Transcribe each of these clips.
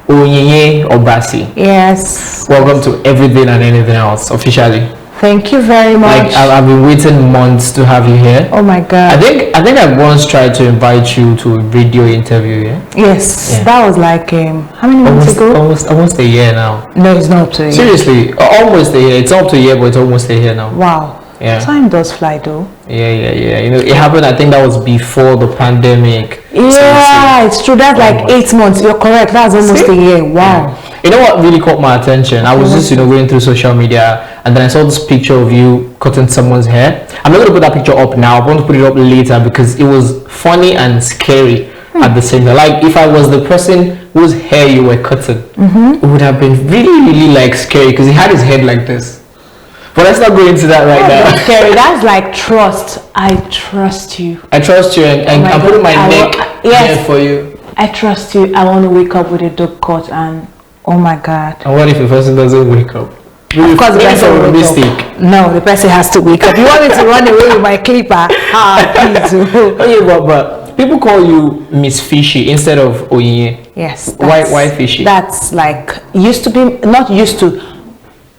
Onyinye Obasi. Yes. Welcome to Everything and Anything Else, officially. Thank you very much. Like I've been waiting months to have you here. Oh my God. I think I once tried to invite you to a video interview. Yeah. Yes, yeah. That was like how many months ago? Almost a year now. No, it's not up to a year. Seriously, almost a year. It's up to a year, but it's almost a year now. Wow. Yeah. Time does fly though. Yeah. You know, it happened. I think that was before the pandemic. Yeah, it's true. That's like 8 months. You're correct. That's almost a year. Wow. Yeah. You know what really caught my attention? I was just, going through social media, and then I saw this picture of you cutting someone's hair. I'm not going to put that picture up now. I want to put it up later because it was funny and scary at the same time. Like if I was the person whose hair you were cutting, it would have been really like scary because he had his head like this. But let's not go into that right now. Scary. That's like trust. I trust you. I trust you, and I'm putting my neck here for you. I trust you. I want to wake up with a dope cut and. Oh my God. And what if the person doesn't wake up? Of course, the person will wake up. No, the person has to wake up. You want me to run away with my clipper? Please. Okay, but people call you Miss Fishy instead of Onyinye. Yes. Why Fishy? That's like,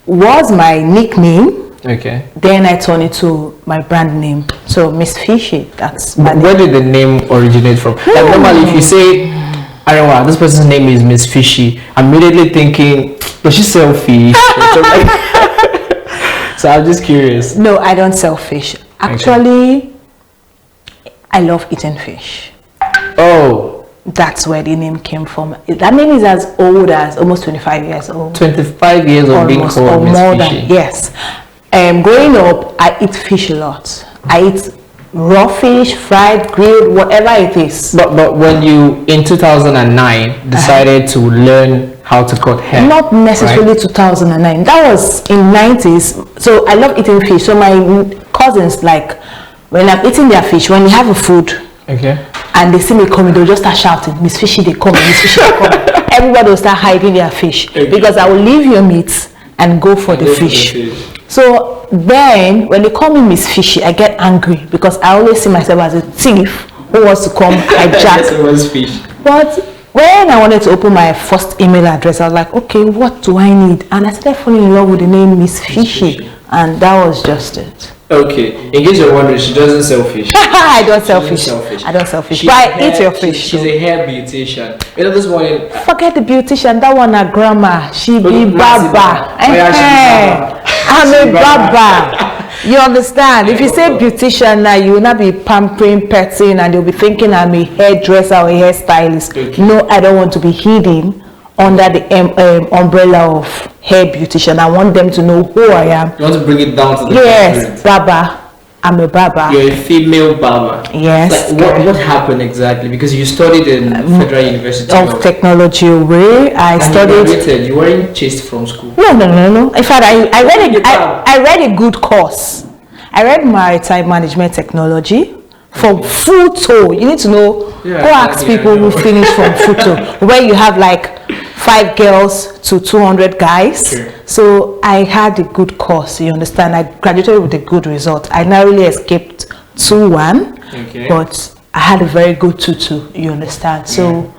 was my nickname. Okay. Then I turned it to my brand name. So Miss Fishy, that's my name. Where did the name originate from? Like normally if you say, I don't know, this person's name is Miss Fishy, I'm immediately thinking, does she sell fish? So I'm just curious. No, I don't sell fish. Actually, I love eating fish. Oh. That's where the name came from. That name is as old as almost 25 years old. 25 years of being called Miss Fishy. Yes. Growing up, I eat fish a lot. I eat raw fish, fried, grilled, whatever it is. But when you in 2009 decided to learn how to cut hair, not necessarily right? 2009, that was in 90s. So I love eating fish. So my cousins, like when I'm eating their fish, when we have a food, okay, and they see me coming, they'll just start shouting, Miss Fishy, they come, Miss Fishy, they come. Everybody will start hiding their fish, okay, because I will leave your meat and go for the fish. So then, when they call me Miss Fishy, I get angry because I always see myself as a thief who wants to come hijack. Fish. But when I wanted to open my first email address, I was like, okay, what do I need? And I started falling in love with the name Miss Fishy, and that was just it. Okay, in case you're wondering, she doesn't sell fish. I don't sell fish. I don't sell fish. But I eat your fish. She's a hair beautician. You know, this morning. Forget the beautician. That one a grandma. She be Barber. I'm a barber. You understand? If you say beautician now, you will not be pampering, petting, and you'll be thinking I'm a hairdresser or a hairstylist. Okay. No, I don't want to be hidden under the umbrella of hair beautician. I want them to know who I am. You want to bring it down to the yes, barber. I'm a barber. You're a female barber. Yes. Like, what happened exactly? Because you studied in Federal University of Technology. Where I studied. You weren't chased from school. No. In fact, I read a good course. I read Maritime Management Technology. From Futo, you need to know. Go ask people who finish from Futo, where you have like 5 girls to 200 guys. Sure. So I had a good course. You understand? I graduated with a good result. I narrowly escaped 2-1, but I had a very good 2-2. You understand? So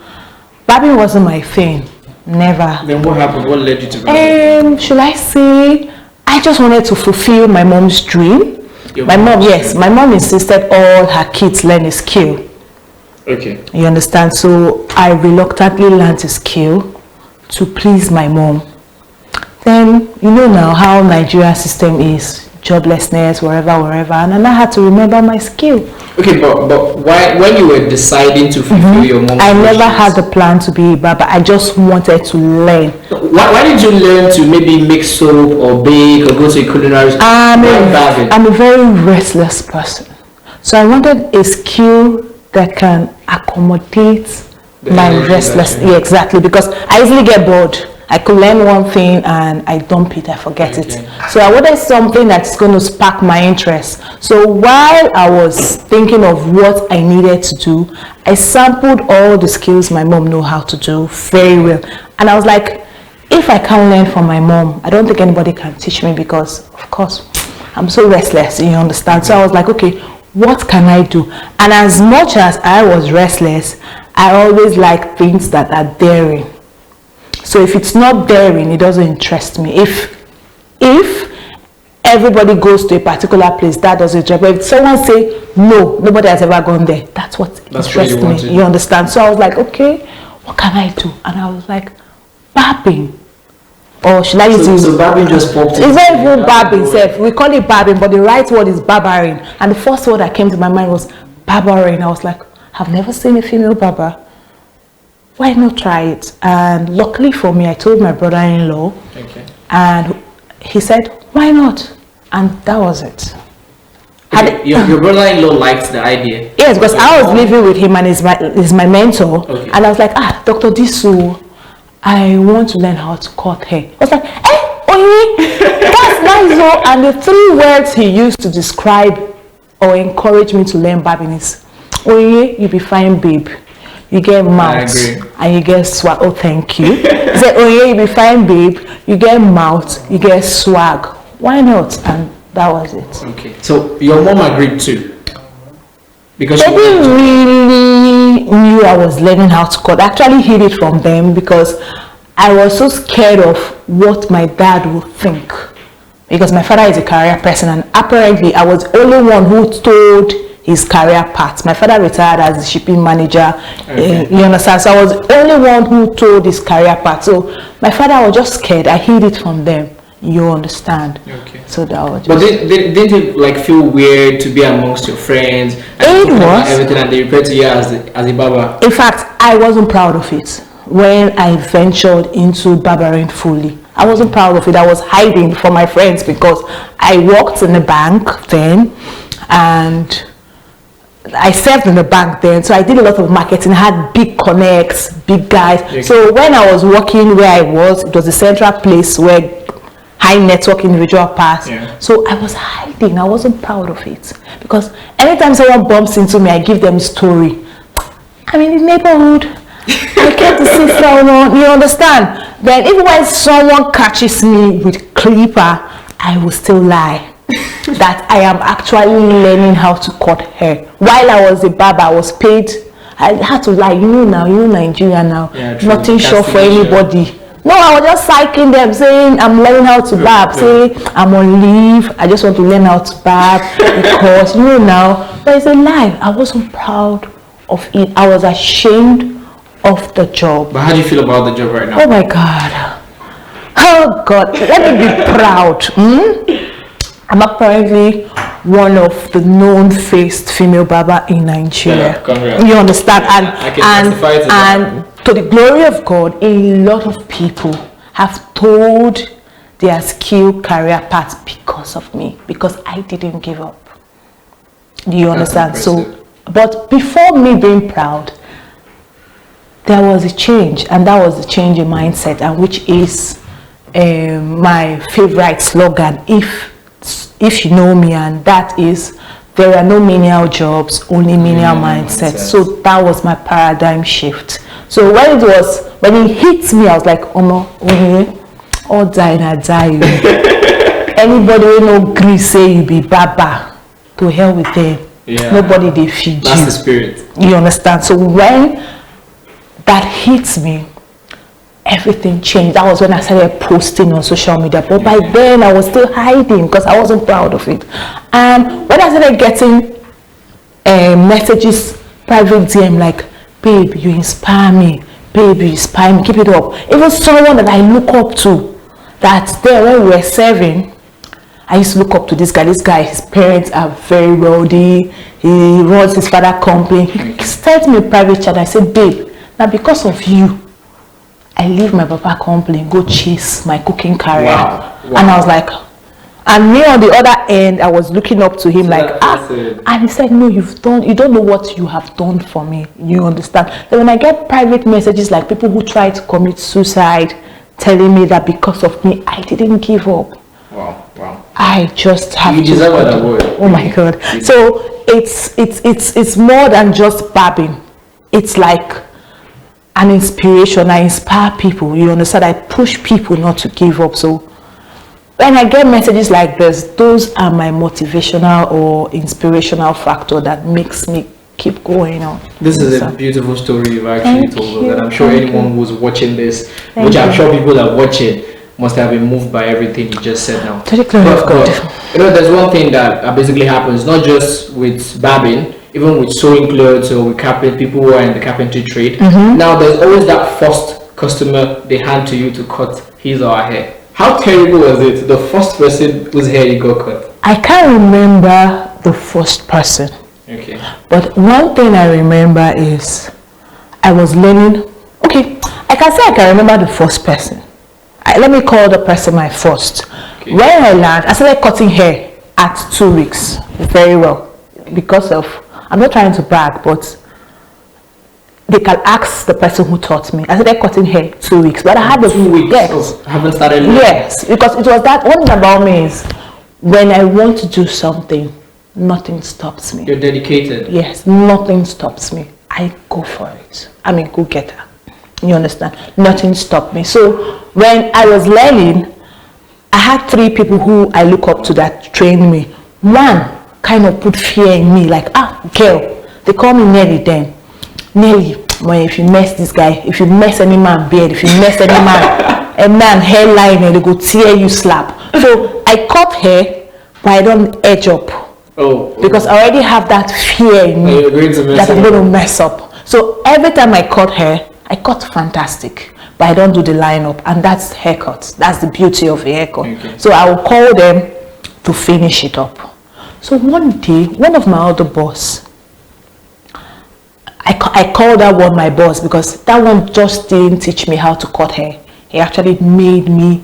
barbing wasn't my thing. Never. Then what happened? What led you to barbing? Should I say? I just wanted to fulfill my mom's dream. My mom insisted all her kids learn a skill. Okay. You understand? So I reluctantly learned a skill to please my mom. Then you know now how Nigerian system is, joblessness, wherever, and I had to remember my skill. Okay, but why, when you were deciding to fulfill your mom's I never had the plan to be a barber. I just wanted to learn. Why did you learn to maybe make soap or bake or go to a culinary school? I'm a very restless person. So I wanted a skill that can accommodate my restlessness. Yeah, exactly, because I easily get bored. I could learn one thing and I dump it, I forget it. So I wanted something that's going to spark my interest. So while I was thinking of what I needed to do, I sampled all the skills my mom knew how to do very well. And I was like, if I can't learn from my mom, I don't think anybody can teach me because, of course, I'm so restless, you understand? So I was like, okay, what can I do? And as much as I was restless, I always like things that are daring. So if it's not daring, it doesn't interest me. If everybody goes to a particular place, that doesn't interest me. But if someone say no, nobody has ever gone there, that's what interests me. You understand? So I was like, okay, what can I do? And I was like, barbing. Or should I use it? So barbing just popped in. It's not even barbing, self. We call it barbing, but the right word is barbering. And the first word that came to my mind was barbering. I was like, I've never seen a female barber. Why not try it? And luckily for me, I told my brother-in-law, okay. And he said, why not? And that was it. Okay. Your brother-in-law liked the idea? Yes, because I was living with him and he's my mentor. Okay. And I was like, Dr. Disu, I want to learn how to cut hair. I was like, Oye, that's nice. Oh. And the 3 words he used to describe or encourage me to learn barbing is, Oye, you be fine, babe. You get mouth and you get swag. Oh, thank you. He said, Oye, you be fine, babe. You get mouth, you get swag. Why not? And that was it. Okay. So your mom agreed too? Because they didn't really knew I was learning how to cut. I actually hid it from them because I was so scared of what my dad would think. Because my father is a career person, and apparently I was the only one who told his career path. My father retired as a shipping manager. Okay. You understand? So I was the only one who told his career path. So my father was just scared. I hid it from them. You understand? Okay. So that was. But didn't it like feel weird to be amongst your friends? And it was everything, and they refer to you as a barber. In fact, I wasn't proud of it when I ventured into barbering fully. I wasn't proud of it. I was hiding from my friends because I worked in the bank then, and I served in the bank then, so I did a lot of marketing. I had big connects, big guys. Okay. So when I was working where I was, it was a central place where high network individual pass. Yeah. So I was hiding. I wasn't proud of it because anytime someone bumps into me, I give them a story. I'm in the neighborhood. I came to see someone. You understand? Then even when someone catches me with clipper, I will still lie that I am actually learning how to cut hair. While I was a barber, I was paid. I had to lie. You know Nigeria now. Yeah, nothing sure for anybody. No, I was just psyching them, saying I'm learning how to barb. Say I'm on leave. I just want to learn how to barb because now. But it's a lie. I wasn't proud of it. I was ashamed of the job. But how do you feel about the job right now? Oh my God. Oh God. Let me be proud. I'm apparently one of the known-faced female barber in Nigeria. Yeah, you understand? And to the glory of God, a lot of people have told their skill career path because of me, because I didn't give up. Do you understand? So, but before me being proud, there was a change, and that was a change in mindset, and which is my favorite slogan, if you know me, and that is, there are no menial jobs, only menial mindset. So that was my paradigm shift. So when it hit me, I was like, oh no, all die and die. Anybody who no agree say you be barber, to hell with them. Yeah. Nobody they feed you. That's the spirit. You understand? So when that hits me, everything changed. That was when I started posting on social media. But by then I was still hiding because I wasn't proud of it. And when I started getting messages, private DM like, babe, you inspire me. Babe, you inspire me. Keep it up. Even someone that I look up to, that there when we were serving, I used to look up to this guy. This guy, his parents are very wealthy. He runs his father's company. He sent me a private chat. I said, babe, now because of you, I leave my papa company, go chase my cooking career. Wow. And I was like, and me on the other end, I was looking up to him so like, and he said, no, you don't know what you have done for me. You understand? Then when I get private messages like people who try to commit suicide, telling me that because of me, I didn't give up. Wow. I just have you to. deserve that word. Oh my God. So it's more than just barbing. It's like an inspiration. I inspire people. You understand? I push people not to give up. So when I get messages like this, those are my motivational or inspirational factor that makes me keep going on. This is a beautiful story you've actually Thank told us, you, and I'm sure thank anyone who's watching this, Thank which I'm you. sure people that watch it must have been moved by everything you just said now. To the glory of God. You know, there's one thing that basically happens, not just with barbing, even with sewing clothes or with carpet, people who are in the carpentry trade. Now, there's always that first customer they hand to you to cut his or her hair. How terrible was it? The first person whose hair you got cut. I can't remember the first person. Okay. But one thing I remember is I was learning. Okay, I can say I can remember the first person. Let me call the person my first. Okay. When I learned, I started cutting hair at 2 weeks very well because of, I'm not trying to brag, but they can ask the person who taught me. I started cutting hair 2 weeks, but I had the 2 weeks. Yes. Oh, I haven't started yet. Yes, because it was that one thing about me is when I want to do something, nothing stops me. You're dedicated. Yes, nothing stops me. I go for it. I'm a go-getter. You understand? Nothing stopped me. So when I was learning, I had 3 people who I look up to that trained me. One kind of put fear in me, like, girl, they call me Nelly then. Nelly, well, if you mess this guy, if you mess any man beard, if you mess any man, a man hairline, and they go tear you slap. So I cut hair, but I don't edge up. Oh. Because I already have that fear in me You're going to mess that I'm up. going to mess up. So every time I cut hair, I cut fantastic, but I don't do the line up, and that's haircut. That's the beauty of a haircut. Okay. So I will call them to finish it up. So one day, one of my other boss, I called that one my boss because that one just didn't teach me how to cut hair. He actually made me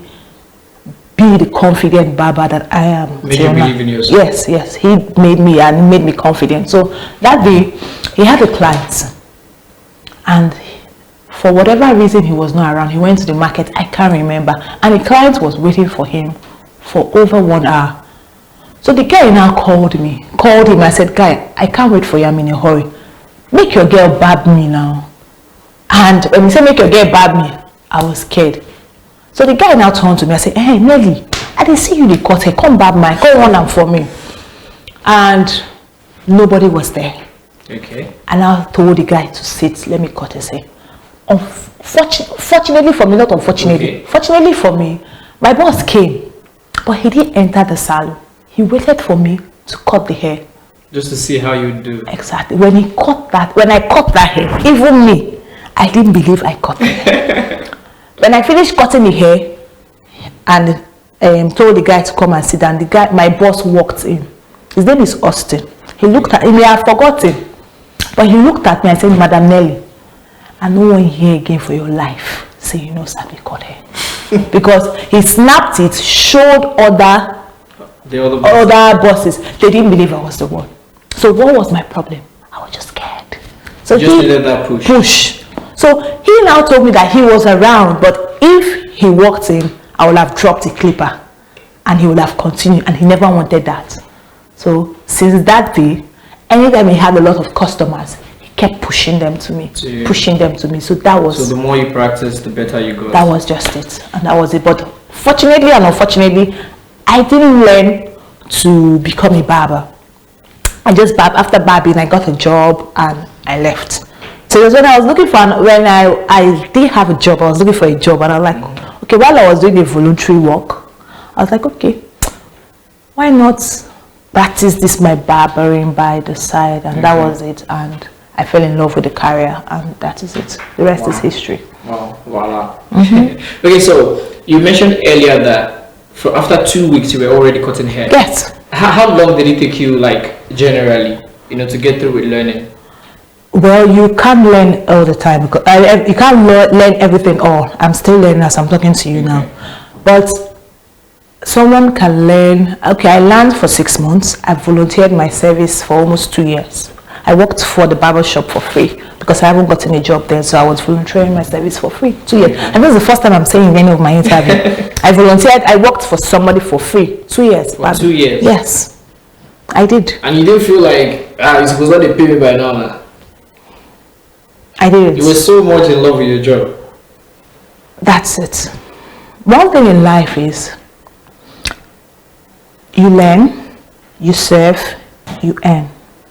be the confident barber that I am. Made you believe in yourself. Yes, he made me and made me confident. So that day, he had a client, and for whatever reason he was not around. He went to the market, I can't remember, and the client was waiting for him for over 1 hour. So the guy now called him. I said, guy, I can't wait for you, I'm in a hurry. Make your girl barb me now. And when he said make your girl barb me, I was scared. So the guy now turned to me. I said, hey Nelly, I didn't see you the cut hair, come barb mine, go on and for me. And nobody was there. Okay. And I told the guy to sit, let me cut his hair. Fortunately for me, not unfortunately, Okay. fortunately for me, my boss came, but he didn't enter the salon. He waited for me to cut the hair. Just to see how you do. Exactly. When I cut that hair, even me, I didn't believe I cut it. When I finished cutting the hair and told the guy to come and sit down, my boss walked in. His name is Austin. He looked at me, I forgot him, but he looked at me and said, Madam Nelly, I no one here again for your life. Say you know Sabi cut hair. Because he snapped it, showed other bosses. They didn't believe I was the one. So what was my problem? I was just scared. So Just needed that push. So he now told me that he was around, but if he walked in, I would have dropped the clipper and he would have continued, and he never wanted that. So since that day, anytime he had a lot of customers, he kept pushing them to me. So that was. So the more you practice, the better you go. That was just it, and that was it. But fortunately and unfortunately, I didn't learn to become a barber. I just barbed. After barbing, I got a job and I left. So it was when I was looking for, when I didn't have a job, I was looking for a job, and I was like, okay, while I was doing the voluntary work, I was like, okay, why not practice this my barbering by the side? And that was it. And I fell in love with the career, and that is it. The rest is history. Wow, voila. Okay, so you mentioned earlier that after 2 weeks you were already cutting hair. Yes. How long did it take you, like, generally, to get through with learning? Well, you can't learn all the time, because you can't learn everything all. I'm still learning as I'm talking to you now. But someone can learn. Okay, I learned for 6 months. I volunteered my service for almost 2 years. I worked for the barber shop for free because I haven't gotten a job there, so I was volunteering my service for free. 2 years. And this is the first time I'm saying in any of my interview. I worked for somebody for free. 2 years. For 2 years? Yes, I did. And you didn't feel like, you're supposed to pay me by now, man? I did. You were so much in love with your job. That's it. One thing in life is you learn, you serve, you earn.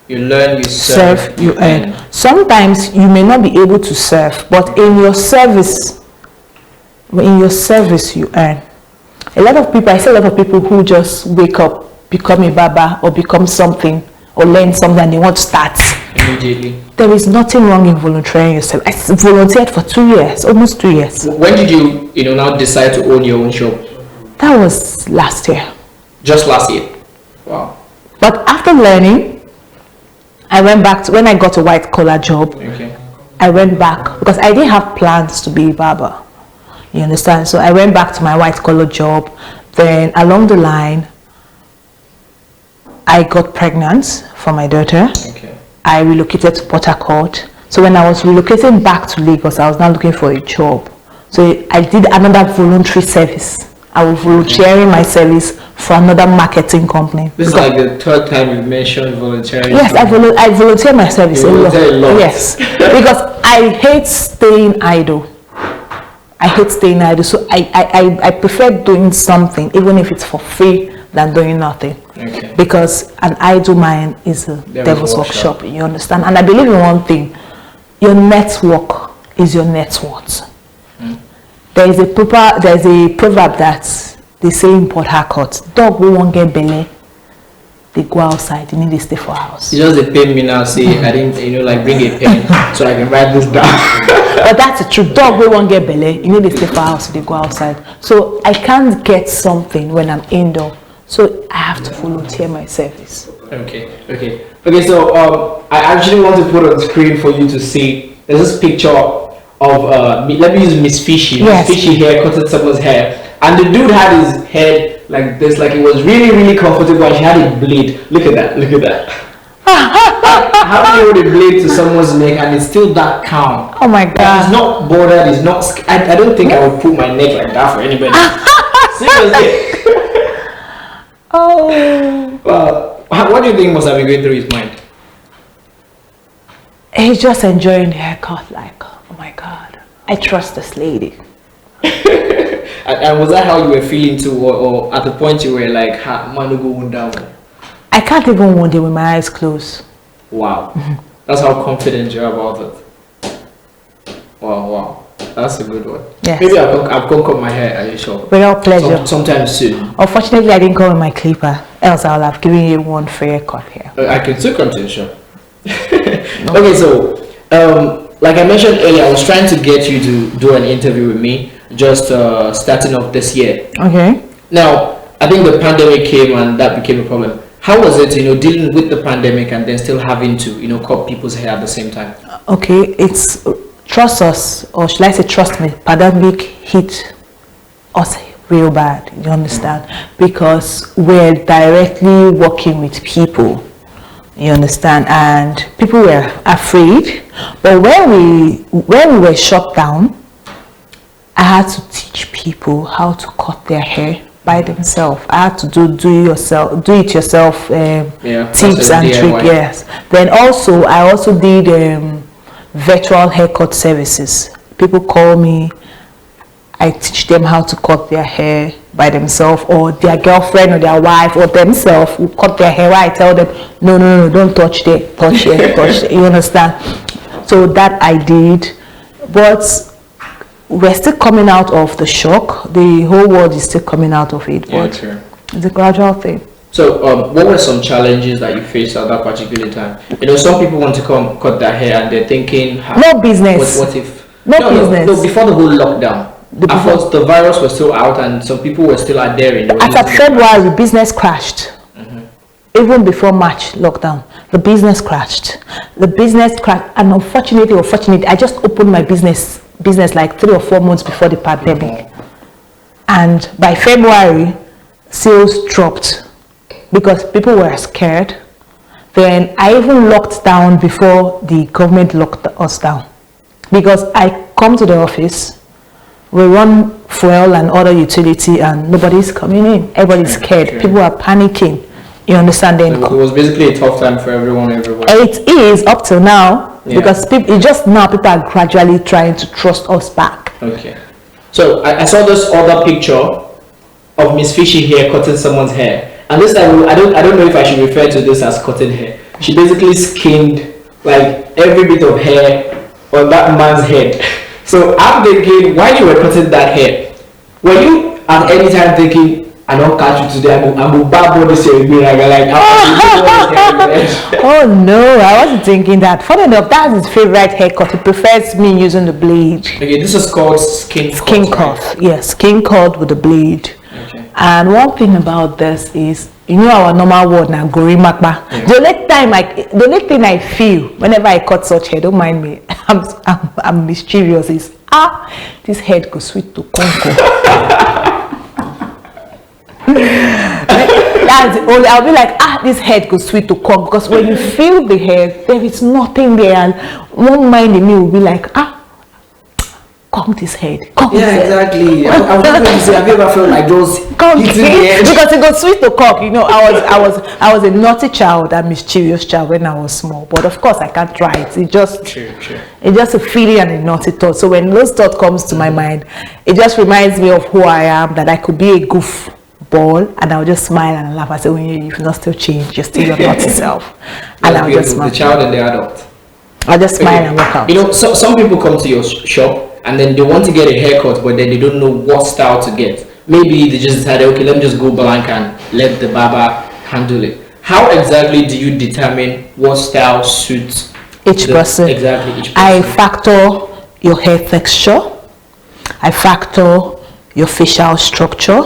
You learn, you serve, you earn. Sometimes you may not be able to serve, but in your service you earn. I see a lot of people who just wake up, become a barber or become something or learn something and they want to start immediately. There is nothing wrong in volunteering yourself. I volunteered for 2 years, almost 2 years. When did you now decide to own your own shop? That was last year. Just last year? Wow. But after learning, I went back to, when I got a white collar job, okay. I went back because I didn't have plans to be a barber. You understand? So I went back to my white collar job. Then along the line, I got pregnant for my daughter. Okay. I relocated to Port Harcourt. So when I was relocating back to Lagos, I was now looking for a job. So I did another voluntary service. I was volunteering my service for another marketing company. This is like the third time you've mentioned volunteering. Yes, I volunteer my service a lot. Yes, because I hate staying idle. So I prefer doing something, even if it's for free, than doing nothing. Okay. Because an idle mind is a devil's workshop. You understand? And I believe in one thing: your network is your net worth. There is a proverb that they say in Port Harcourt: dog will won't get belly, they go outside, you need to stay for house. You just pay me now, say I didn't bring a pen so I can write this down. But that's the truth. Dog will won't get belly, you need to stay for house, they go outside. So I can't get something when I'm indoor, so I have to volunteer my service. Okay. So I actually want to put on screen for you to see. There's this picture of let me use Miss Fishy. Yes. Miss Fishy hair cutting someone's hair, and the dude had his head like this, like it was really comfortable, and she had it bleed. Look at that. How do you hold a blade to someone's neck and it's still that calm? Oh my God! It's not bothered. It's not. I don't think I would put my neck like that for anybody. Seriously. Oh. Well, what do you think must have been going through his mind? He's just enjoying the haircut, like, oh my God, I trust this lady. And was that how you were feeling too, or at the point you were like, man, go down? I can't even one day with my eyes closed. Wow. That's how confident you're about it. Wow. That's a good one. Yes. Maybe I'll come cut my hair, are you sure? Without pleasure. Sometime soon. Unfortunately, I didn't come with my clipper, else I would have given you one fair cut here. I can still come to the shop. Okay, so like I mentioned earlier, I was trying to get you to do an interview with me, just starting off this year. Okay. Now, I think the pandemic came and that became a problem. How was it, dealing with the pandemic and then still having to, cut people's hair at the same time? Okay, it's trust us, or should I say trust me, pandemic hit us real bad, you understand? Because we're directly working with people, you understand, and people were afraid. But when we were shut down, I had to teach people how to cut their hair by themselves. I had to do it yourself tips and tricks. Yes. Then I also did virtual haircut services. People call me, I teach them how to cut their hair by themselves, or their girlfriend or their wife or themselves will cut their hair. I tell them, no, don't touch it. You understand? So that I did, but we're still coming out of the shock. The whole world is still coming out of it, but it's a gradual thing. So what were some challenges that you faced at that particular time? Some people want to come cut their hair and they're thinking, no business. What if? Business. No, before the whole lockdown. The virus was still out and some people were still out there. After February, business crashed. Even before March lockdown, the business crashed. And unfortunately, I just opened my business like 3 or 4 months before the pandemic. And by February, sales dropped because people were scared. Then I even locked down before the government locked us down. Because I come to the office, we run fuel and other utility and nobody's coming in. Everybody's scared. People are panicking. You understand? Then it was basically a tough time for everyone everywhere. It is up till now, because people are gradually trying to trust us back. Okay. So I saw this other picture of Miss Fishy here cutting someone's hair. And this time I don't know if I should refer to this as cutting hair. she basically skinned like every bit of hair on that man's head. So I'm thinking, while you were cutting that hair, were you at any time thinking, I don't catch you today, I'm a Barber this year, like, oh no, I wasn't thinking that. Funny enough, that's his favorite haircut. He prefers me using the blade. Okay, this is called skin cut. Right? Yes, skin cut with the blade. Okay. And one thing about this is, you know our normal word now, gorimakba. Yeah. The only thing I feel whenever I cut such hair, don't mind me, I'm mischievous, is this head goes sweet to conquer. That's the only, I'll be like, this head goes sweet to come, because when you feel the hair, there is nothing there, and one mind in me will be like, comb this head. Exactly. I was going to say, have you ever felt like those hitting the edge? Because it goes sweet to cock. You know, I was a naughty child, a mischievous child when I was small. But of course, I can't try it. It's just a feeling and a naughty thought. So when those thoughts comes to my mind, it just reminds me of who I am. That I could be a goof ball, and I'll just smile and laugh. I say, when you've not still changed, you're still your naughty self. And I'll just smile. The child and the adult. I'll just smile and walk out. You know, so some people come to your shop and then they want to get a haircut, but then they don't know what style to get. Maybe they just decided, okay, let me just go blank and let the barber handle it. How exactly do you determine what style suits each person? Exactly, each person. I factor your hair texture. I factor your facial structure.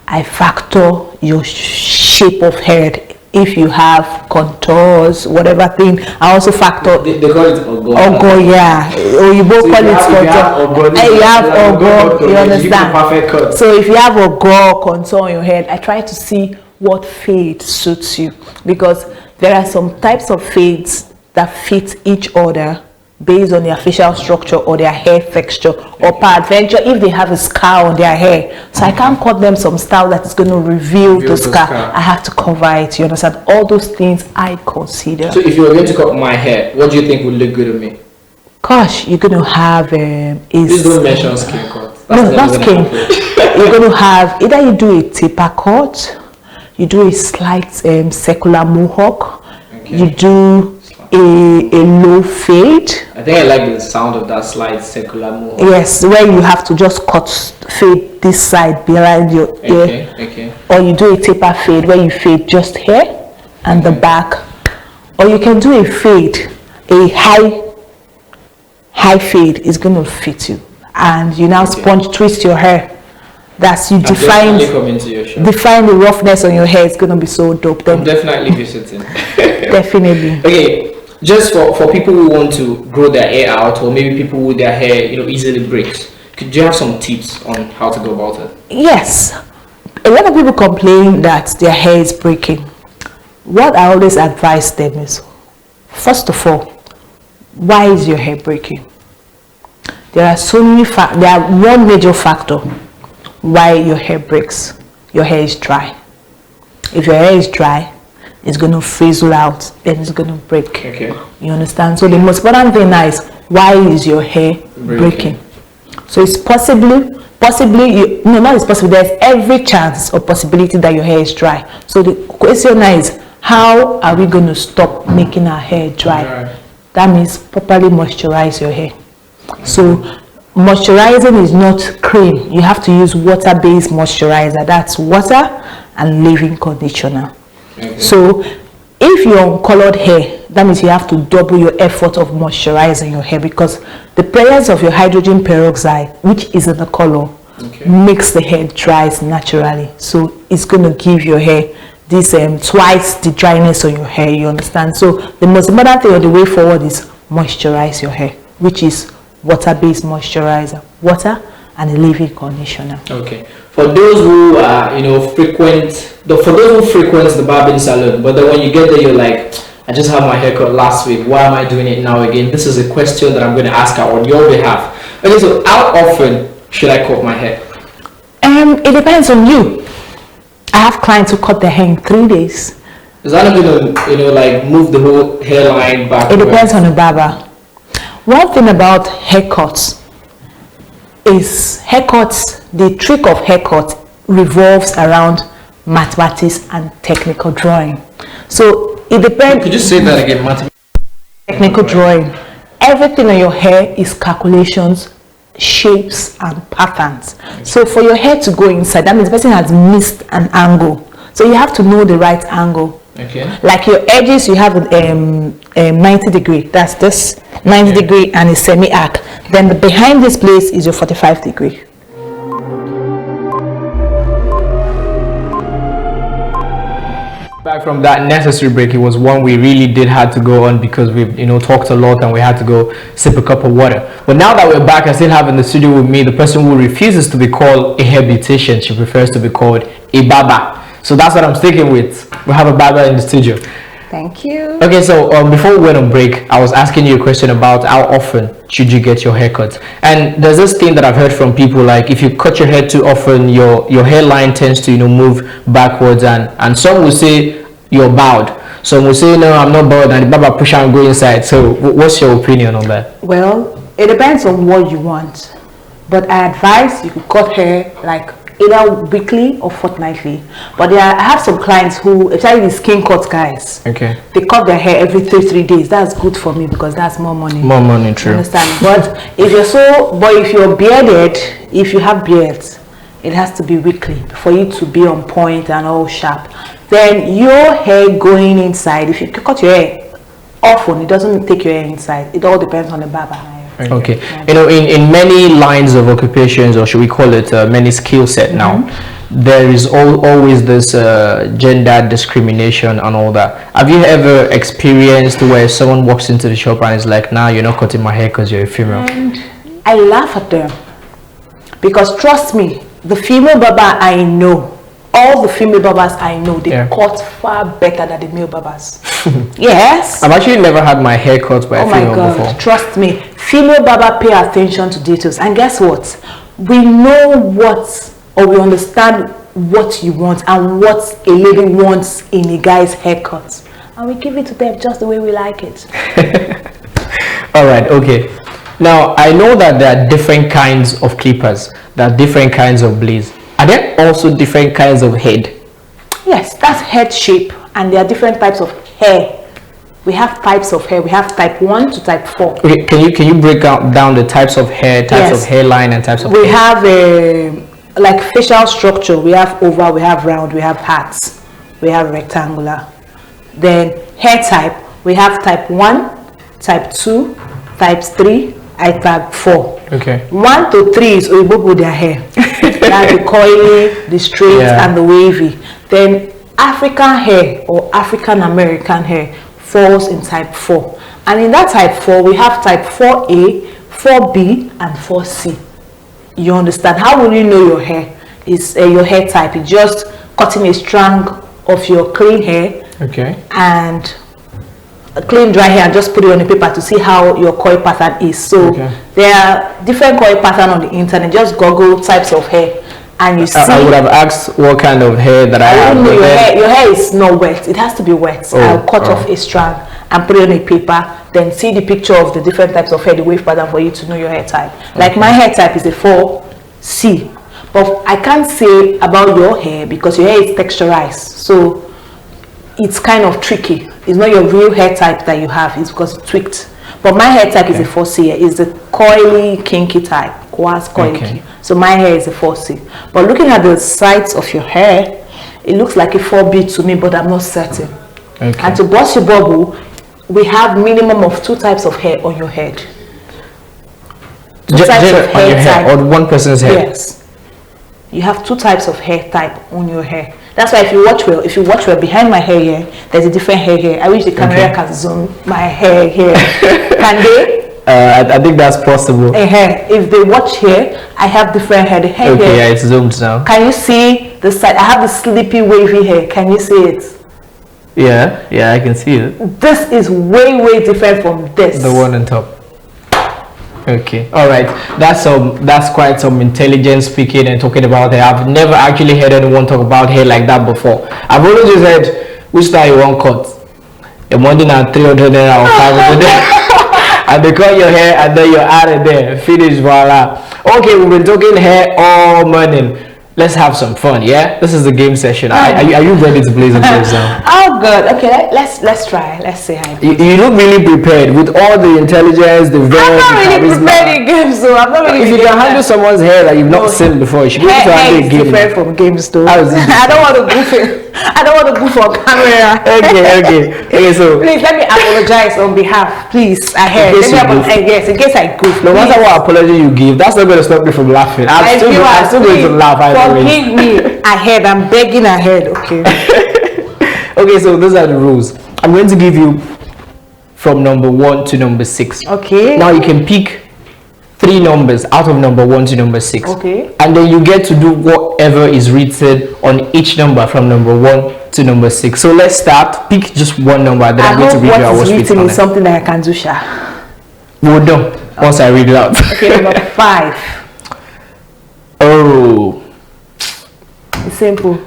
I factor your shape of head. If you have contours, whatever thing, I also factor. They call it ogo. Ogo, yeah. Or you both call it contour. You have ogo. You understand? Perfect cut. So if you have ogo contour on your head, I try to see what fade suits you, because there are some types of fades that fit each other based on their facial structure or their hair texture, or peradventure if they have a scar on their hair. So I can't cut them some style that is going to reveal the scar. I have to cover it. You understand? All those things I consider. So if you were going to cut my hair, what do you think would look good on me? Gosh, you're going to have please don't mention skin cut. No, not skin. You're going to have, either you do a taper cut, you do a slight circular mohawk, you do a low fade. I think I like the sound of that slight circular mohawk. Yes, where you have to just fade this side behind your ear. Okay. Or you do a taper fade where you fade just here and the back. Or you can do a fade, a high fade is going to fit you. And you now sponge twist your hair. That's you define the roughness on your hair. It's going to be so dope. I'm definitely visiting. Definitely. Okay, just for people who want to grow their hair out, or maybe people with their hair easily breaks, could you have some tips on how to go about it? Yes, a lot of people complain that their hair is breaking. What I always advise them is, first of all, why is your hair breaking? There are so many there are one major factor why your hair breaks. Your hair is dry. If your hair is dry, it's going to frizzle out, then it's going to break. Okay. You understand? So the most important thing now is, why is your hair breaking? So it's not it's possible, there's every chance or possibility that your hair is dry. So the question now is, how are we going to stop making our hair dry? That means properly moisturize your hair. So moisturizing is not cream. You have to use water-based moisturizer. That's water and leave-in conditioner. So if you're on colored hair, that means you have to double your effort of moisturizing your hair, because the presence of your hydrogen peroxide, which is in the color, makes the hair dry naturally. So it's going to give your hair this twice the dryness on your hair. You understand? So the most important thing, or the way forward, is moisturize your hair, which is water-based moisturizer, water and a leave-in conditioner. Okay. For those who frequent the barbering salon, but then when you get there, you're like, I just had my haircut last week, why am I doing it now again? This is a question that I'm going to ask her on your behalf. Okay, so how often should I cut my hair? It depends on you. I have clients who cut their hair in 3 days. Is that not going to move the whole hairline back? It depends on the barber. One thing about haircuts is the trick of haircut revolves around mathematics and technical drawing. So It depends. Could you say that again, Martin? Technical drawing. Everything on your hair is calculations, shapes, and patterns. So for your hair to go inside, that means the person has missed an angle. So you have to know the right angle. Okay. Like your edges, you have 90 degree. That's this 90 degree and a semi arc. Then the behind this place is your 45 degree. Back from that necessary break, it was one we really did had to go on because we've talked a lot and we had to go sip a cup of water. But now that we're back, I still have in the studio with me the person who refuses to be called a hair beautician. She prefers to be called a barber. So that's what I'm sticking with. We have a barber in the studio. Thank you. Okay, so before we went on break, I was asking you a question about how often should you get your hair cut. And there's this thing that I've heard from people, like if you cut your hair too often, your hairline tends to move backwards, and some will say you're bald. Some will say no, I'm not bald, and the barber push and go inside. So what's your opinion on that? Well, it depends on what you want, but I advise you could cut hair like either weekly or fortnightly. But I have some clients who, especially the skin cut guys, Okay. they cut their hair every 3 days. That's good for me because that's more money. More money, true. Understand? But if you're bearded, if you have beards, it has to be weekly for you to be on point and all sharp. Then your hair going inside, if you cut your hair often, it doesn't take your hair inside. It all depends on the barber. Okay. In many lines of occupations, or should we call it many skill set now, there is always this gender discrimination and all that. Have you ever experienced where someone walks into the shop and is like, nah, you're not cutting my hair because you're a female? And I laugh at them because trust me, the female barber I know, all the female barbers I know, they cut far better than the male barbers. Yes. I've actually never had my hair cut by a female before. Trust me, female barber pay attention to details, and guess what? We know we understand what you want and what a lady wants in a guy's haircut, and we give it to them just the way we like it. All right. Okay. Now I know that there are different kinds of clippers. There are different kinds of blades. Are there also different kinds of head? Yes, that's head shape, and there are different types of hair. We have types of hair. We have type 1 to type 4. Okay, can you break down the types of hair, types of hairline, and types of We hair? have like facial structure. We have oval, we have round, we have hearts, we have rectangular. Then hair type, we have type 1, type 2, type 3, and type 4. Okay. 1 to 3 is Oyibo with their hair. That's the coily, the straight, and the wavy. Then African hair or African American hair falls in type 4. And in that type 4, we have type 4A, 4B, and 4C. You understand? How will you know your hair is your hair type? It's just cutting a strand of your clean hair, and a clean dry hair, and just put it on the paper to see how your coil pattern is. So there are different coil pattern on the internet. Just Google types of hair, and you see. I would have asked what kind of hair that I have. Your hair is not wet. It has to be wet. I'll cut off a strand and put it on a paper, then see the picture of the different types of hair, the wave pattern, for you to know your hair type. Like my hair type is a 4C, but I can't say about your hair because your hair is texturized, so it's kind of tricky. It's not your real hair type that you have, it's because it's tweaked. But my hair type is a 4C. It's the coily, kinky type, quasi coily. So my hair is a 4C. But looking at the sides of your hair, it looks like a 4B to me, but I'm not certain. And to bust your bubble, we have minimum of 2 types of hair on your head. 2 types of hair type. Or one person's hair? Yes. You have 2 types of hair type on your hair. That's why if you watch well behind my hair here, there's a different hair here. I wish the camera can zoom my hair here. Can they? I think that's possible. If they watch here, I have different hair. The hair here. Yeah, it's zoomed now. Can you see the side? I have the sleepy wavy hair. Can you see it? Yeah, I can see it. This is way different from this. The one on top. Okay, all right. That's quite some intelligent speaking and talking about hair. I've never actually heard anyone talk about hair like that before. I've always just heard which style you want cut. The money now 300 naira or 500 naira, and they cut your hair and then you're out of there. Finish, voila. Okay, we've been talking hair all morning. let's have some fun, yeah? This is the game session. Are you ready to play some games now? Oh, good. Okay, let's try. Let's say hi. You look really prepared with all the intelligence, the verve, I'm not really prepared in games, so I'm not really. If you can handle someone's hair that you've not seen before, you should be able to handle a game. Different from games, though. How is it? I don't want to goof it. I don't want to goof on camera. Okay, so please let me apologize on behalf. Please, I heard. Yes, in case I goof. No matter what apology you give, that's not going to stop me from laughing. I'm still going to laugh. Forgive me ahead. I'm begging ahead. Okay. Okay, so those are the rules. I'm going to give you from number 1 to number 6. Okay. Now you can pick 3 numbers out of number 1 to number 6. Okay. And then you get to do whatever is written on each number from number 1 to number 6. So let's start. Pick just one number. Then I'm going to read you what's written is something that I can do, Sha. Well done. Once I read it out. Okay, number 5. Oh. It's simple.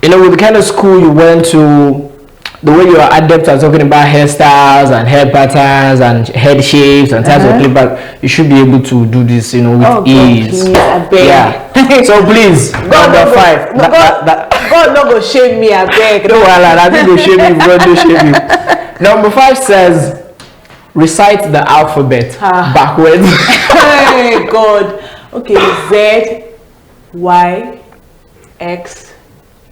You know, with the kind of school you went to, the way you are adept at talking about hairstyles and hair patterns and head shapes and types of clippers, you should be able to do this, you know, with ease. I beg. Yeah. So please, number 5. God no go shame me, I beg. No, I think go shame you. God no shame you. Number 5 says, recite the alphabet backwards. Hey God. Okay, Z, Y, X,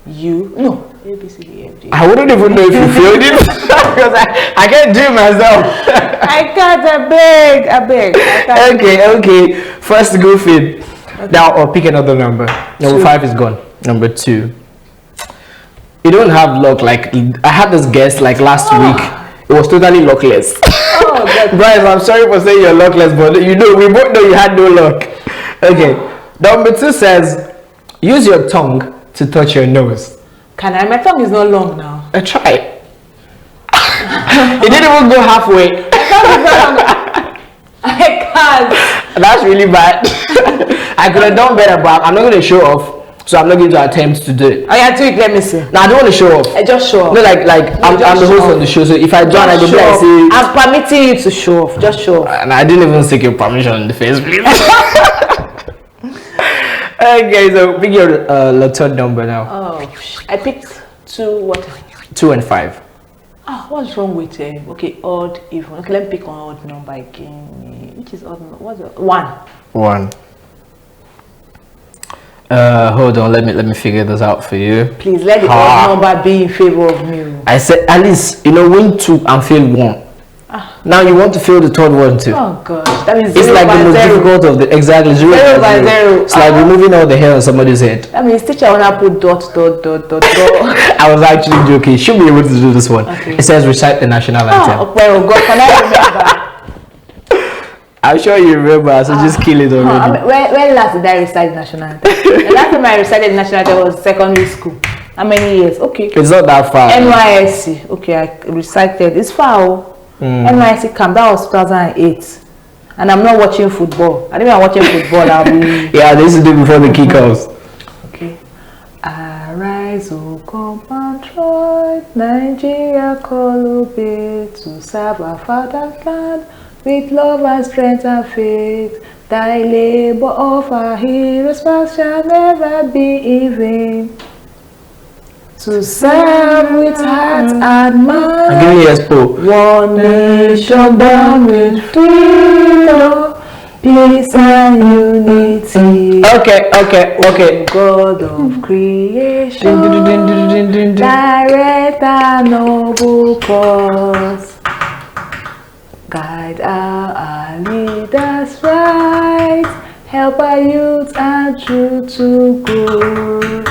U. No. A, B, C, D, F, G. I wouldn't even know if you failed it because I can't do it myself. I can't. I beg. Okay. First goofy. Okay. Now, or pick another number. Number 5 is gone. Number 2. You don't have luck. Like I had this guest like last week. It was totally luckless. Oh, Bryce, I'm sorry for saying you're luckless, but we both know you had no luck. Okay. Number 2 says, use your tongue to touch your nose. Can I? My tongue is not long now. Try. It didn't even go halfway. I can't. That's really bad. I could have done better, but I'm not going to show off. So I'm not going to attempt to do it. Oh yeah, do it. Let me see. No, I don't want to show off. I just show off. No, I'm the host of the show. So if I join, I go be like, say, I'm permitting you to show off. Just show off. And I didn't even seek your permission in the first place. Okay, so pick your third number now. Oh, I picked 2. What? 2 and 5. What's wrong with okay, odd, even. Okay, let me pick an odd number again. Which is odd? What's it? 1. 1. Hold on, let me figure this out for you. Please let the odd number be in favor of me. I said at least win 2 and fail 1. Now you want to fail the third one too. Oh gosh, that means it's like the most difficult of the exactly 0 by 0. It's like removing all the hair on somebody's head. That means teacher wanna put dot. I was actually joking. Should be able to do this one. Okay. It says recite the national anthem. Oh well, God, can I remember? I'm sure you remember, so just kill it already. When last did I recite the national anthem? The last time I recited the national anthem was secondary school. How many years? Okay. It's not that far. NYSC. Okay, I recited. It's far. NYSC camp, that was 2008, and I'm not watching football. I think I'm watching football. I'll be yeah, this is the before the kickoffs. Okay. Arise, O compatriot, Nigeria call obey to serve our fatherland with love and strength and faith. Thy labor of our heroes past shall never be in vain. To serve with heart and mind, one nation bound with freedom, peace and unity. Okay. God of creation, direct our noble cause, guide our leaders right, help our youth and truth to grow.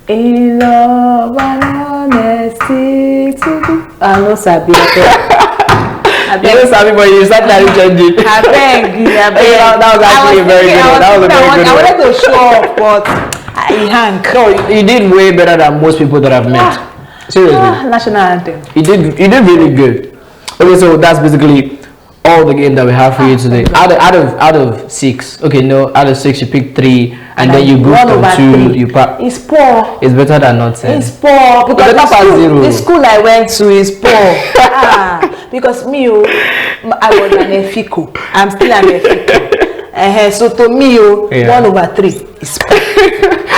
In love and honesty to be. I know Sabi. I beg. You know Sabi, but you start to change it. I beg. That was actually a very good one. That was a very good one. I wanted to show off, but I hang. No, you did way better than most people that I've met. Seriously. National anthem. You did really good. Okay, so that's basically all the game that we have for you today. Out of 6. Okay, no, out of 6 you pick 3. And then you go to 2. It's poor. It's better than nothing. It's poor because the school I went to is poor. Because me, I was an Efiko. I'm still an Efiko. So to me, 1/3 is poor.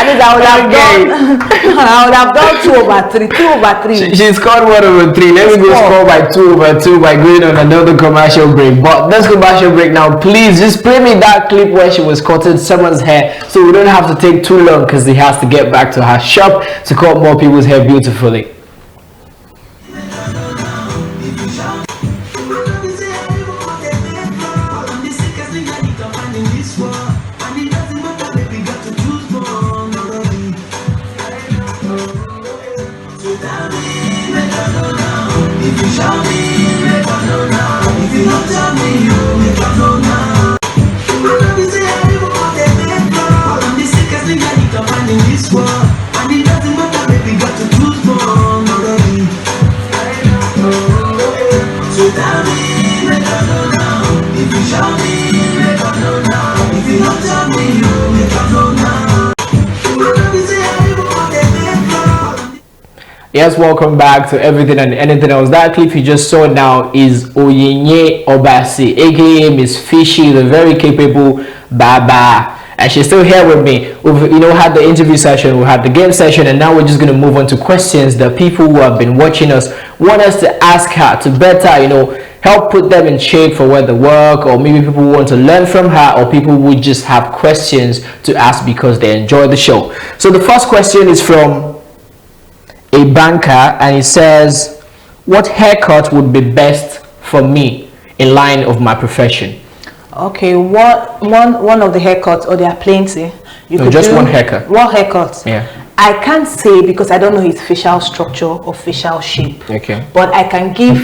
At least I would have done. I would have done 2/3. 2/3. She scored 1/3. Let me go score by 2/2 by going on another commercial break. But let's commercial break now. Please just play me that clip where she was cutting someone's hair, so we don't have to take too long because he has to get back to her shop to cut more people's hair beautifully. Yes, welcome back to Everything and Anything Else. That clip you just saw now is Oyenye Obasi, aka Miss Fishy, the very capable Baba. And she's still here with me. We've had the interview session, we had the game session, and now we're just going to move on to questions that people who have been watching us want us to ask her to better, help put them in shape for where they work, or maybe people who want to learn from her, or people who just have questions to ask because they enjoy the show. So the first question is from a banker, and it says, what haircut would be best for me in line of my profession? Okay, one of the haircuts, or there are plenty. You could just do one haircut. One haircut. Yeah. I can't say because I don't know his facial structure or facial shape. Okay. But I can give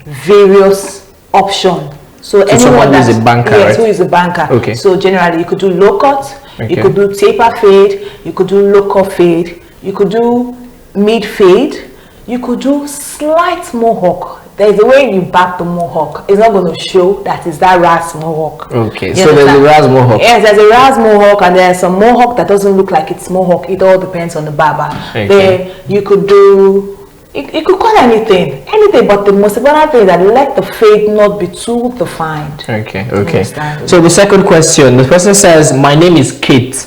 various options. So anyone who is a banker, yes, right? who is a banker. Okay. So generally, you could do low cut, okay, you could do taper fade, you could do low cut fade, you could do mid fade, you could do slight mohawk. There's a way you back the mohawk. It's not going to show that is that ras mohawk. Okay, so there's a ras mohawk. Yes, there's a ras mohawk, and there's some mohawk that doesn't look like it's mohawk. It all depends on the barber. Okay. Then you could do, you could call anything, but the most important thing is that let the fade not be too defined. Okay. So the second question, the person says, my name is Kate.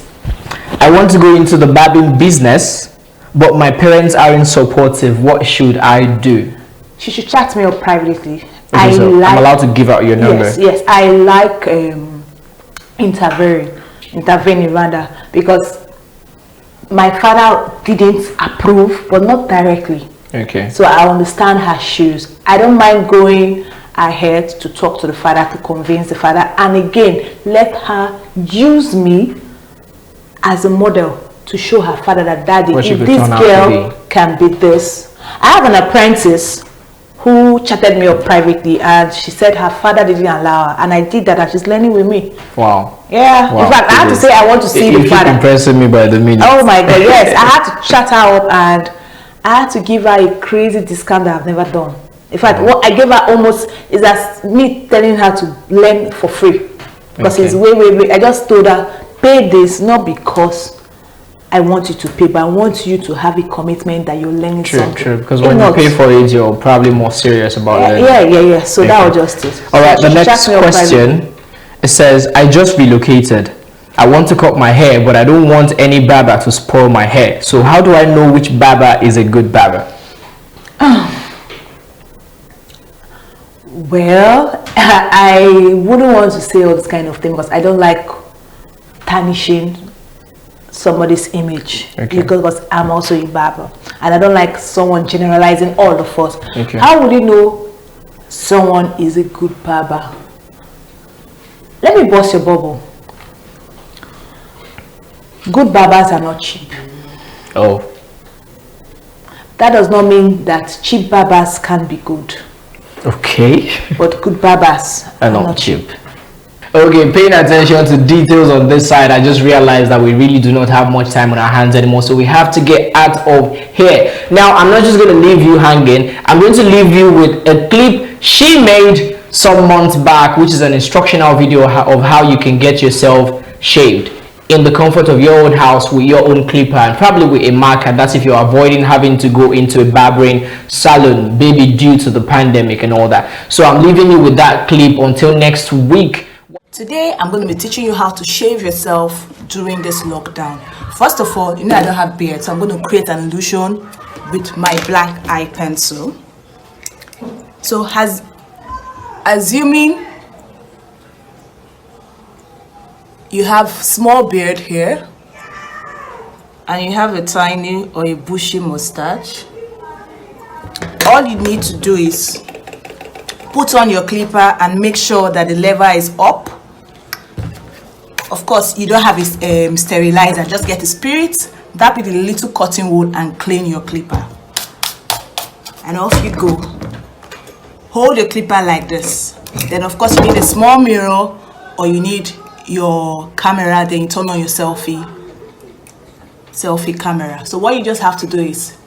I want to go into the barbing business, but my parents aren't supportive. What should I do? She should chat me up privately. Okay, so I'm allowed to give out your number. Yes, I like intervening rather, because my father didn't approve, but not directly. Okay. So I understand her shoes. I don't mind going ahead to talk to the father, to convince the father, and again, let her use me as a model to show her father that daddy, if this girl can be this. I have an apprentice who chatted me up privately, and she said her father didn't allow her, and I did that, and she's learning with me. Wow. Yeah. Wow. In fact, I had to say I want to see the father. Impressing me by the minute. Oh my God, yes. I had to chat her up, and I had to give her a crazy discount that I've never done. In fact, what I gave her almost is as me telling her to learn for free, because it's way. I just told her, pay this not because I want you to pay, but I want you to have a commitment that you're learning something. True. Because when you pay for it, you're probably more serious about it. Yeah. So that was just it. All right. The next question, it says, I just relocated. I want to cut my hair, but I don't want any barber to spoil my hair. So how do I know which barber is a good barber? Well, I wouldn't want to say all this kind of thing because I don't like tarnishing somebody's image, because I'm also a barber, and I don't like someone generalizing all of us. How would you know someone is a good barber? Let me bust your bubble. Good barbers are not cheap. Oh. That does not mean that cheap barbers can be good. Okay. But good barbers are not cheap. Okay, paying attention to details on this side, I just realized that we really do not have much time on our hands anymore, so we have to get out of here. Now, I'm not just going to leave you hanging. I'm going to leave you with a clip she made some months back, which is an instructional video of how you can get yourself shaved in the comfort of your own house with your own clipper and probably with a marker. That's if you're avoiding having to go into a barbering salon, maybe due to the pandemic and all that. So I'm leaving you with that clip until next week. Today, I'm going to be teaching you how to shave yourself during this lockdown. First of all, you know I don't have beard, so I'm going to create an illusion with my black eye pencil. So, assuming you have small beard here, and you have a tiny or a bushy mustache, all you need to do is put on your clipper and make sure that the lever is up. Of course, you don't have a sterilizer, just get a spirit, dab it in a little cotton wool and clean your clipper. And off you go. Hold your clipper like this. Then of course you need a small mirror, or you need your camera, then you turn on your selfie camera. So what you just have to do is,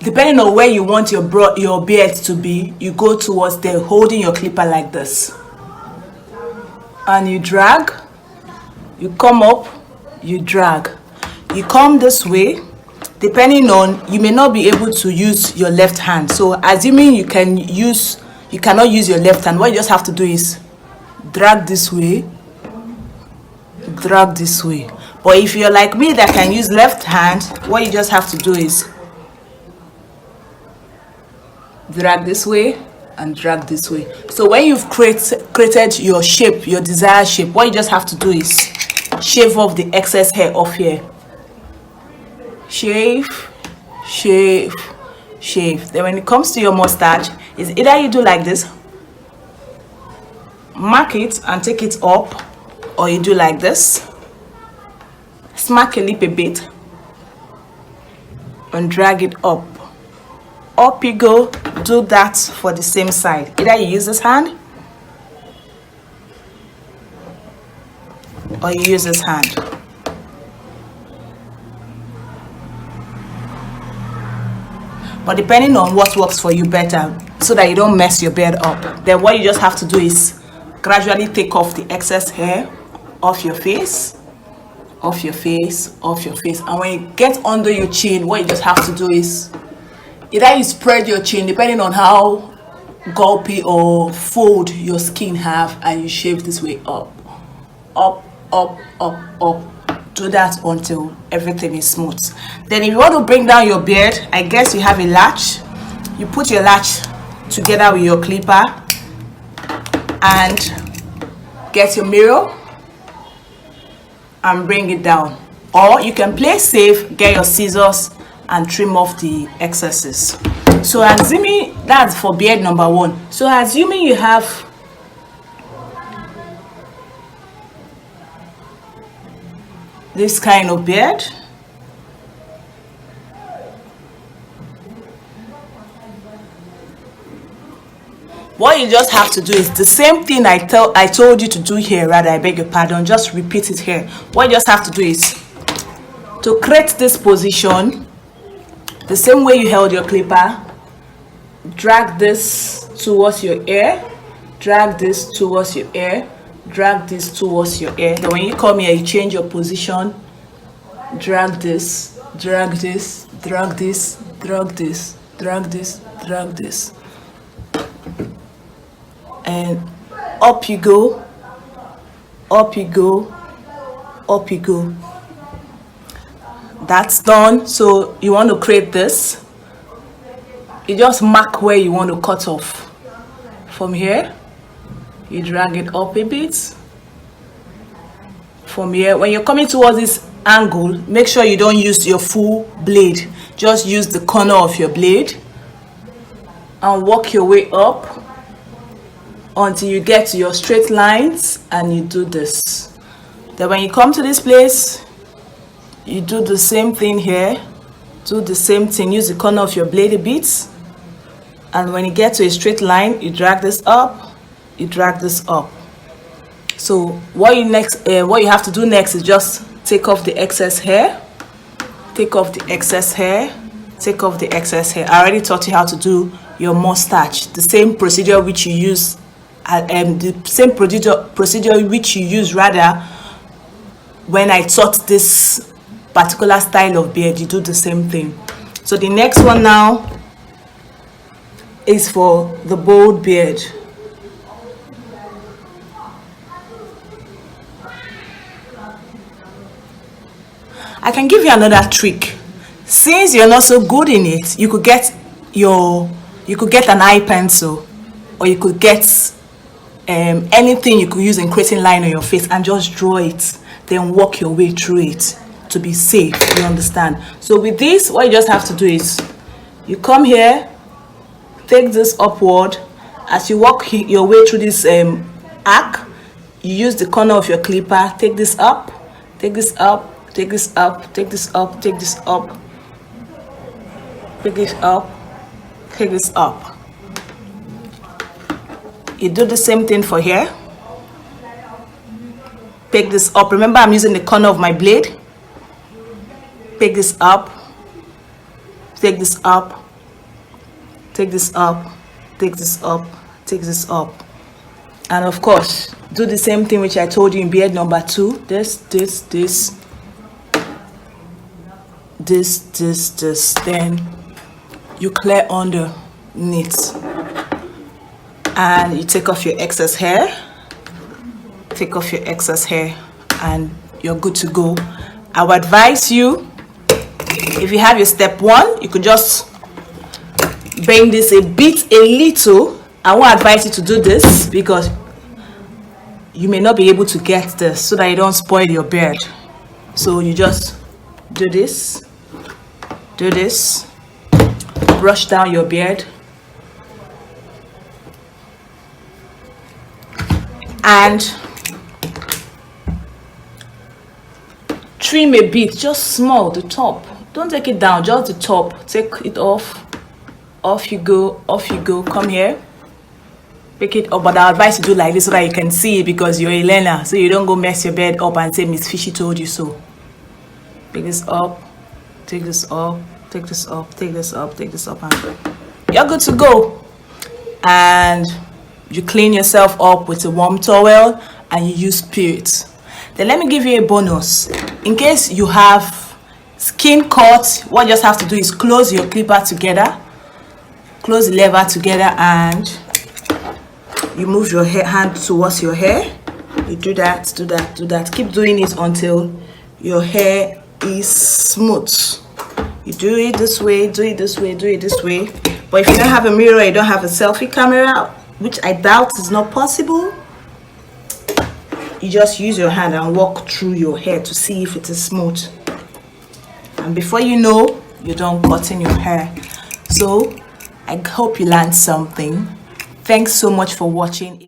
depending on where you want your beard to be, you go towards there holding your clipper like this. And you drag, you come up, you drag. You come this way, depending on, you may not be able to use your left hand. So assuming you cannot use your left hand, what you just have to do is drag this way, drag this way. But if you're like me that can use left hand, what you just have to do is drag this way and drag this way. So when you've created your shape, your desired shape, what you just have to do is shave off the excess hair off here. Shave, shave, shave. Then when it comes to your mustache, is either you do like this, mark it and take it up, or you do like this, smack your lip a bit and drag it up. Up you go. Do that for the same side. Either you use this hand or you use this hand. But depending on what works for you better, so that you don't mess your beard up, then what you just have to do is gradually take off the excess hair off your face, off your face, off your face. And when you get under your chin, what you just have to do is either you spread your chin, depending on how gulpy or fold your skin have, and you shave this way up, up, up, up, up. Do that until everything is smooth. Then if you want to bring down your beard, I guess you have a latch. You put your latch together with your clipper and get your mirror and bring it down. Or you can play safe, get your scissors and trim off the excesses. So assuming that's for beard number 1. So assuming you have this kind of beard, what you just have to do is the same thing I told you to do here, rather, I beg your pardon, just repeat it here. What you just have to do is to create this position, the same way you held your clipper, drag this towards your ear, drag this towards your ear, drag this towards your ear. Then when you come here, you change your position, drag this, drag this, drag this, drag this, drag this, drag this, and up you go, up you go, up you go. That's done. So you want to create this, you just mark where you want to cut off. From here, you drag it up a bit. From here, when you're coming towards this angle, make sure you don't use your full blade, just use the corner of your blade and work your way up until you get to your straight lines, and you do this. Then when you come to this place, you do the same thing here, do the same thing, use the corner of your blade a bit, and when you get to a straight line, you drag this up, you drag this up. So what you have to do next is just take off the excess hair, take off the excess hair, take off the excess hair. I already taught you how to do your mustache, the same procedure which you use, rather, when I taught this particular style of beard. You do the same thing. So the next one now is for the bold beard. I can give you another trick. Since you're not so good in it, you could get an eye pencil, or you could get anything you could use in creating line on your face and just draw it, then walk your way through it to be safe. You understand? So with this, what you just have to do is you come here, take this upward. As you walk your way through this arc, you use the corner of your clipper, take this up, take this up, take this up, take this up, take this up, take this up, take this up. You do the same thing for here. Pick this up. Remember, I'm using the corner of my blade. Pick this up, take this up, take this up, take this up, take this up. And of course, do the same thing which I told you in beard number 2. This. Then you clear underneath. And you take off your excess hair. Take off your excess hair and you're good to go. I would advise you, if you have your step 1, you could just bend this a little. I won't advise you to do this because you may not be able to get this, so that you don't spoil your beard. So you just do this, brush down your beard, and trim a bit, just small, the top. Don't take it down, just the top. Take it off. Off you go. Come here. Pick it up, but I advise you do like this so that you can see it, because you're a learner, so you don't go mess your bed up and say Miss Fishy told you so. Pick this up, take this up, take this up, take this up, take this up, and you're good to go. And you clean yourself up with a warm towel and you use spirit. Then let me give you a bonus. In case you have skin cut, what you just have to do is close your clipper together, close the lever together, and you move your hand towards your hair. You do that. Keep doing it until your hair is smooth. You do it this way, do it this way, do it this way. But if you don't have a mirror, you don't have a selfie camera, which I doubt is not possible, you just use your hand and walk through your hair to see if it is smooth. And before you know, you're done cutting your hair. So I hope you learned something. Thanks so much for watching.